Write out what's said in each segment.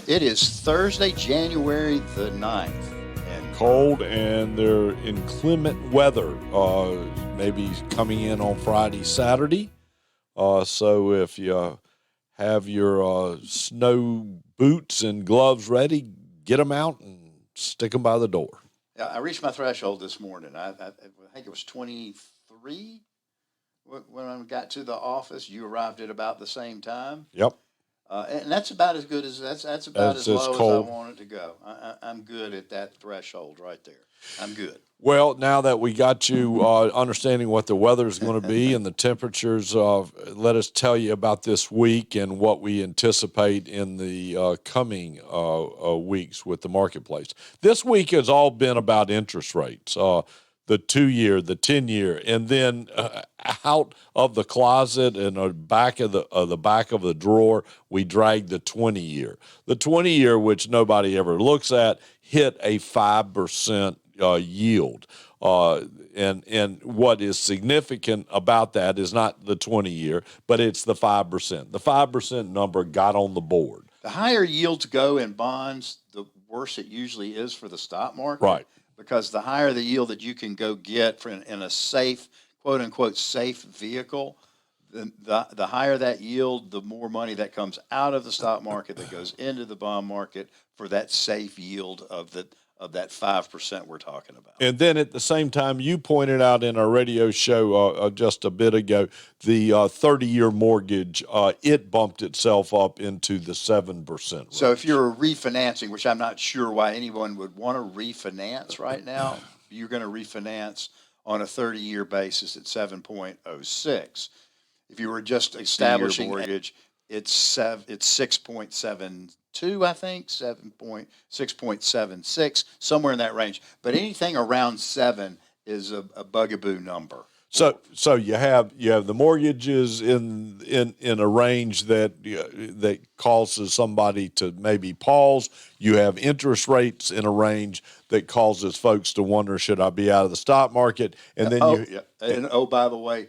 It is Thursday, January the 9th. And Cold, and they're inclement weather, maybe coming in on Friday, Saturday. So if you have your snow boots and gloves ready, get them out and stick them by the door. I reached my threshold this morning. I think it was 23 when I got to the office. You arrived at about the same time. Yep. And that's about as good as that's about as low cold. as I want it to go. I'm good at that threshold right there. I'm good. Well, now that we got you understanding what the weather is going to be and the temperatures, let us tell you about this week and what we anticipate in the coming weeks with the marketplace. This week has all been about interest rates, the 2-year, the 10-year, and then out of the closet and the back of the drawer, we dragged the 20-year. The 20-year, which nobody ever looks at, hit a 5% yield. And what is significant about that is not the 20-year, but it's the 5%. The 5% number got on the board. The higher yields go in bonds, the worse it usually is for the stock market. Right. Because the higher the yield that you can go get in a safe, quote unquote, safe vehicle, the higher that yield, the more money that comes out of the stock market that goes into the bond market for that safe yield of that 5% we're talking about. And then at the same time, you pointed out in our radio show just a bit ago, the 30-year mortgage, it bumped itself up into the 7% range. So if you're refinancing, which I'm not sure why anyone would want to refinance right now, you're going to refinance on a 30-year basis at 7.06. If you were just establishing mortgage, it's 6.72, I think, 6.76, somewhere in that range. But anything around 7 is a bugaboo number. So you have the mortgages in a range that causes somebody to maybe pause. You have interest rates in a range that causes folks to wonder, should I be out of the stock market? And then by the way,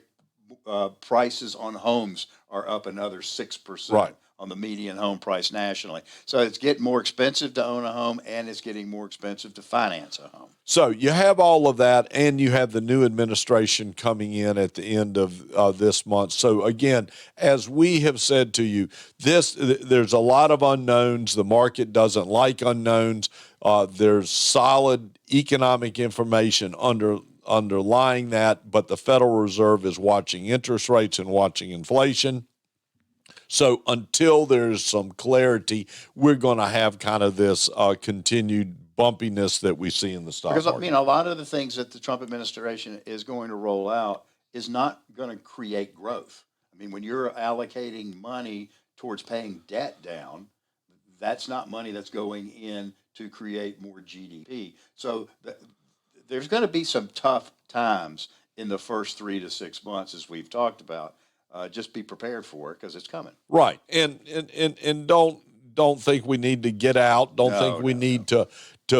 prices on homes are up another 6%. Right. On the median home price nationally. So it's getting more expensive to own a home, and it's getting more expensive to finance a home. So you have all of that, and you have the new administration coming in at the end of this month. So again, as we have said to you, there's a lot of unknowns. The market doesn't like unknowns. There's solid economic information underlying that, but the Federal Reserve is watching interest rates and watching inflation. So until there's some clarity, we're going to have kind of this continued bumpiness that we see in the stock market. Because, a lot of the things that the Trump administration is going to roll out is not going to create growth. When you're allocating money towards paying debt down, that's not money that's going in to create more GDP. So there's going to be some tough times in the first 3 to 6 months, as we've talked about. Just be prepared for it because it's coming. Right, and don't think we need to get out. Don't think we need to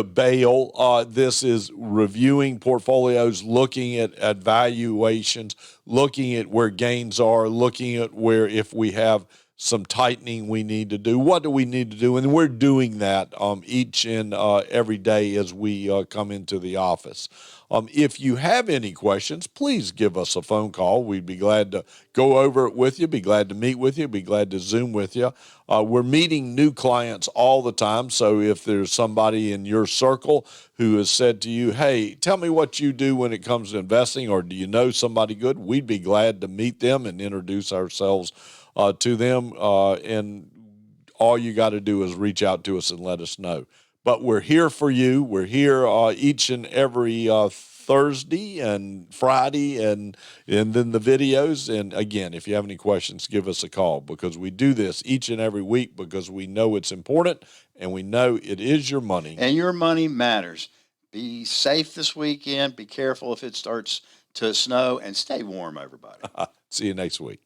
bail. This is reviewing portfolios, looking at valuations, looking at where gains are, looking at where if we have some tightening we need to do. What do we need to do? And we're doing that each and every day as we come into the office. If you have any questions, please give us a phone call. We'd be glad to go over it with you, be glad to meet with you, be glad to Zoom with you. We're meeting new clients all the time, so if there's somebody in your circle who has said to you, hey, tell me what you do when it comes to investing, or do you know somebody good, we'd be glad to meet them and introduce ourselves to them. And all you got to do is reach out to us and let us know. But we're here for you. We're here each and every Thursday and Friday and then the videos. And again, if you have any questions, give us a call, because we do this each and every week because we know it's important and we know it is your money. And your money matters. Be safe this weekend. Be careful if it starts to snow, and stay warm, everybody. See you next week.